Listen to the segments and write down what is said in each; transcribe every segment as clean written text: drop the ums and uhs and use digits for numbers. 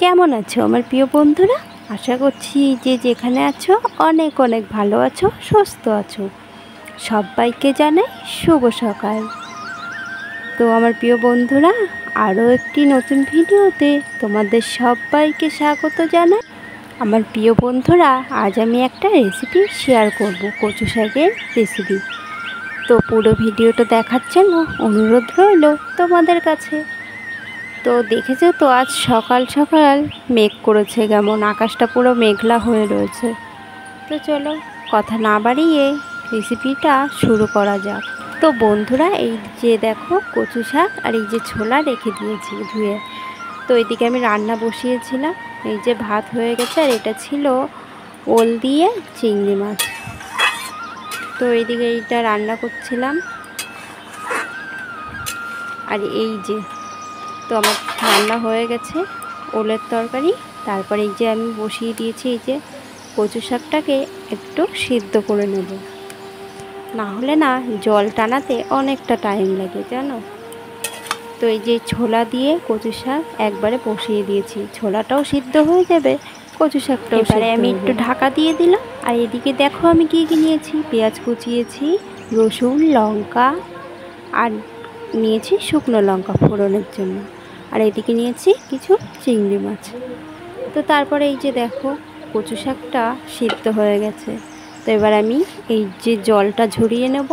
কেমন আছো আমার প্রিয় বন্ধুরা? আশা করছি যে যেখানে আছো অনেক অনেক ভালো আছো, সুস্থ আছো। সবাইকে জানাই শুভ সকাল। তো আমার প্রিয় বন্ধুরা, আরও একটি নতুন ভিডিওতে তোমাদের সবাইকে স্বাগত জানাই। আমার প্রিয় বন্ধুরা, আজ আমি একটা রেসিপি শেয়ার করব, কচু শাকের রেসিপি। তো পুরো ভিডিওটা দেখার জন্য অনুরোধ রইল তোমাদের কাছে। তো দেখেছো তো, আজ সকাল সকাল মেঘ করেছে, কেমন আকাশটা পুরো মেঘলা হয়ে রয়েছে। তো চলো কথা না বাড়িয়ে রেসিপিটা শুরু করা যাক। তো বন্ধুরা, এই যে দেখো কচু শাক আর এই যে ছোলা রেখে দিয়েছি ধুয়ে। তো এদিকে আমি রান্না বসিয়েছিলাম, এই যে ভাত হয়ে গেছে, আর এটা ছিল ওল দিয়ে চিংড়ি মাছ। তো এইদিকে এইটা রান্না করছিলাম। আর এই যে তো আমার রান্না হয়ে গেছে ওলের তরকারি। তারপরে এই যে আমি বসিয়ে দিয়েছি এই যে কচু শাকটাকে একটু সিদ্ধ করে নেব, না হলে না জল টানাতে অনেকটা টাইম লাগে জানো। তো এই যে ছোলা দিয়ে কচু শাক একবারে বসিয়ে দিয়েছি, ছোলাটাও সিদ্ধ হয়ে যাবে, কচু শাকটাও। এবারে আমি একটু ঢাকা দিয়ে দিলাম। আর এদিকে দেখো আমি কী কী নিয়েছি। পেঁয়াজ কুচিয়েছি, রসুন, লঙ্কা, আর নিয়েছি শুকনো লঙ্কা ফোড়নের জন্য। আর এদিকে নিয়েছি কিছু চিংড়ি মাছ। তো তারপরে এই যে দেখো কচু শাকটা সিদ্ধ হয়ে গেছে। তো এবার আমি এই যে জলটা ঝরিয়ে নেব।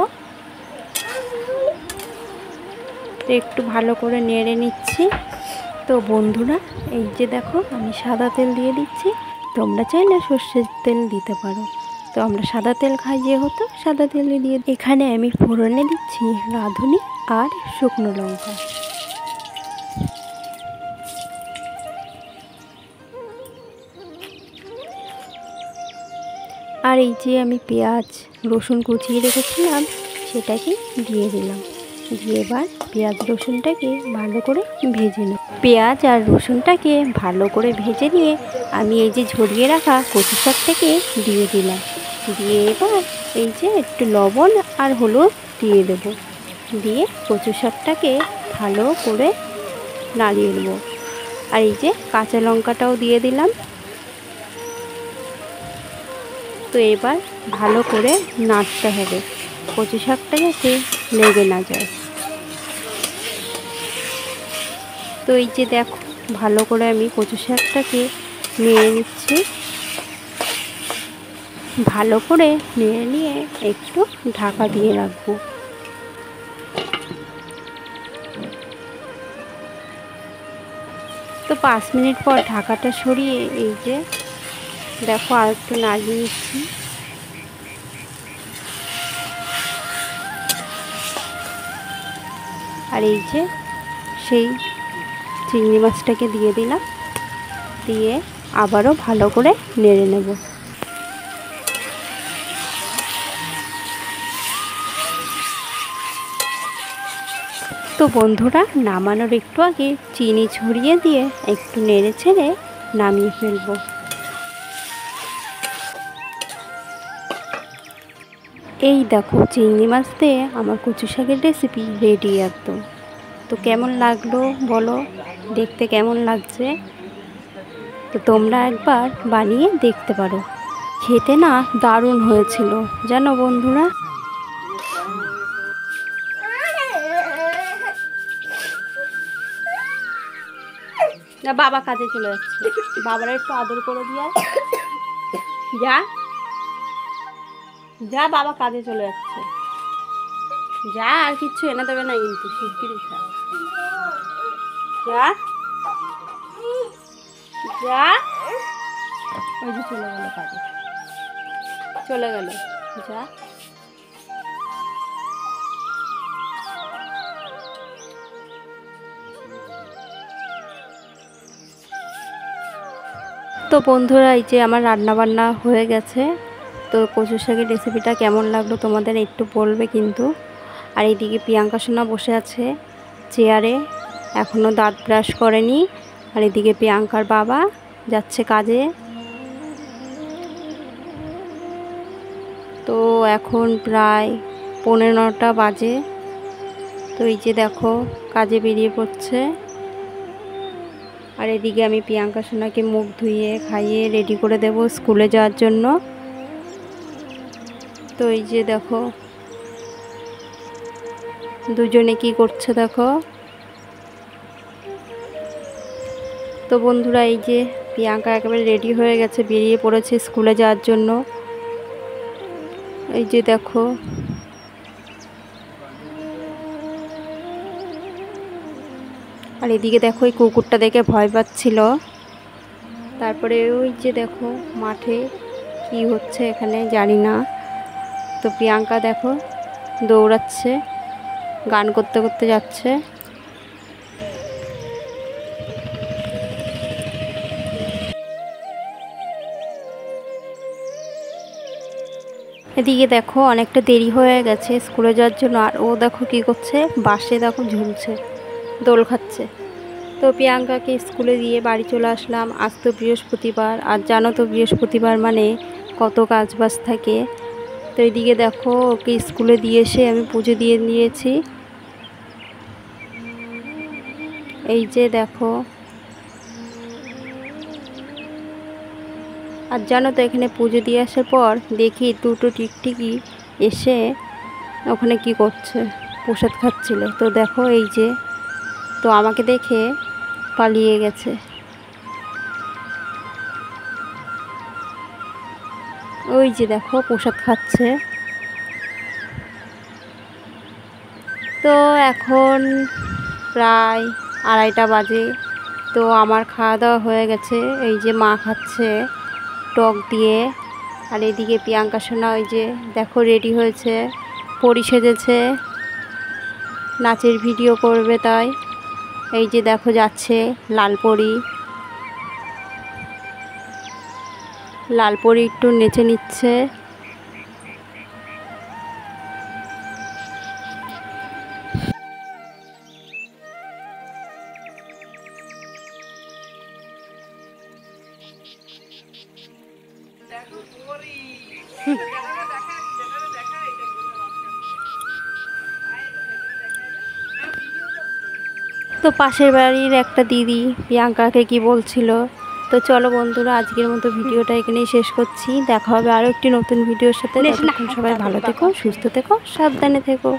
তো একটু ভালো করে নেড়ে নিচ্ছি। তো বন্ধুরা, এই যে দেখো আমি সাদা তেল দিয়ে দিচ্ছি, তোমরা চাইলে সর্ষের তেল দিতে পারো। তো আমরা সাদা তেল খাই যেহেতু সাদা তেল দিয়ে এখানে আমি ফোড়নে দিচ্ছি রাঁধুনি আর শুকনো লঙ্কা। আর এই যে আমি পেঁয়াজ রসুন কুচিয়ে রেখেছিলাম সেটাকে দিয়ে দিলাম। দিয়ে এবার পেঁয়াজ রসুনটাকে ভালো করে ভেজে নেব। পেঁয়াজ আর রসুনটাকে ভালো করে ভেজে নিয়ে আমি এই যে ঝরিয়ে রাখা কচু শাকটাকে দিয়ে দিলাম। দিয়ে এবার এই যে একটু লবণ আর হলুদ দিয়ে দেব। দিয়ে কচু শাকটাকে ভালো করে নাড়িয়ে নেব। আর এই যে কাঁচা লঙ্কাটাও দিয়ে দিলাম। তো এবার ভালো করে নাড়তে হবে, কচু শাকটা যাতে লেগে না যায়। তো এই যে দেখো ভালো করে আমি কচু শাকটাকে নেড়ে নিচ্ছি। ভালো করে নেড়ে নিয়ে একটু ঢাকা দিয়ে রাখবো। তো 5 মিনিট পর ঢাকাটা সরিয়ে এই যে দেখো আর একটু নাড়িয়ে নিচ্ছি। আর এই যে সেই চিংড়ি মাছটাকে দিয়ে দিলাম। দিয়ে আবারও ভালো করে নেড়ে নেব। তো বন্ধুরা, নামানোর একটু আগে চিনি ছড়িয়ে দিয়ে একটু নেড়ে ছেড়ে নামিয়ে ফেলবো। এই দেখো চিংড়ি মাছ দিয়ে আমার কচু শাকের রেসিপি রেডি একদম। তো কেমন লাগলো বলো, দেখতে কেমন লাগছে? তো তোমরা একবার বানিয়ে দেখতে পারো, খেতে না দারুণ হয়েছিল জানো বন্ধুরা। না বাবা কাজে চলে যাচ্ছে, বাবার একটু আদর করে দিয়ে যা যা, বাবা কাজে চলে যাচ্ছে, যা, আর কিচ্ছু এনে দেবে না কিন্তু, শিগগিরই যা যা। ওই যে চলে গেল কাজে, চলে গেল, যা। তো বন্ধুরা, এই যে আমার রান্না বান্না হয়ে গেছে। তো কচু শাকের রেসিপিটা কেমন লাগলো তোমাদের একটু বলবে কিন্তু। আর এইদিকে প্রিয়াঙ্কা সোনা বসে আছে চেয়ারে, এখনও দাঁত ব্রাশ করেনি। আর এদিকে প্রিয়াঙ্কার বাবা যাচ্ছে কাজে। তো এখন প্রায় 9:15 বাজে। তো এই যে দেখো কাজে বেরিয়ে পড়ছে। আর এদিকে আমি প্রিয়াঙ্কা সোনাকে মুখ ধুইয়ে খাইয়ে রেডি করে দেব স্কুলে যাওয়ার জন্য। তো এই যে দেখো দুজনে কি করছে দেখো। তো বন্ধুরা এই যে প্রিয়াঙ্কা একেবারে রেডি হয়ে গেছে, বেরিয়ে পড়েছে স্কুলে যাওয়ার জন্য। এই যে দেখো আর এদিকে দেখো এই কুকুরটা দেখে ভয় পাচ্ছিল। তারপরে ওই যে দেখো মাঠে কি হচ্ছে এখানে জানি না। তো প্রিয়াঙ্কা দেখো দৌড়াচ্ছে, গান করতে করতে যাচ্ছে। এদিকে দেখো অনেকটা দেরি হয়ে গেছে স্কুলে যাওয়ার জন্য। আর ও দেখো কি করছে, বাসে দেখো ঝুলছে, দোল খাচ্ছে। তো প্রিয়াঙ্কাকে স্কুলে দিয়ে বাড়ি চলে আসলাম। আজ তো বৃহস্পতিবার, আর জানো তো বৃহস্পতিবার মানে কত কাজ বাজ থাকে। তো এদিকে দেখো ওকে স্কুলে দিয়ে এসে আমি পুজো দিয়ে নিয়েছি। এই যে দেখো, আর জানো তো এখানে পুজো দিয়ে আসার পর দেখি দুটো টিকটিকি এসে ওখানে কি করছে, প্রসাদ খাচ্ছিল। তো দেখো এই যে, তো আমাকে দেখে পালিয়ে গেছে। ওই যে দেখো প্রসাদ খাচ্ছে। তো এখন প্রায় 2:30 বাজে। তো আমার খাওয়া দাওয়া হয়ে গেছে। এই যে মা খাচ্ছে টক দিয়ে। আর এদিকে প্রিয়াঙ্কা সোনা ওই যে দেখো রেডি হয়েছে, পরি সেজেছে, নাচের ভিডিও করবে তাই। এই যে দেখো যাচ্ছে লালপরি, লালপরি একটু নেচে নিচ্ছে। তো পাশের বাড়ির একটা দিদি প্রিয়াঙ্কাকে কি বলছিল। তো চলো বন্ধুরা আজকের মতো ভিডিওটা এখানেই শেষ করছি। দেখা হবে আরও একটি নতুন ভিডিওর সাথে। ততক্ষণ সবাই ভালো থেকো, সুস্থ থেকো, সাবধানে থেকো।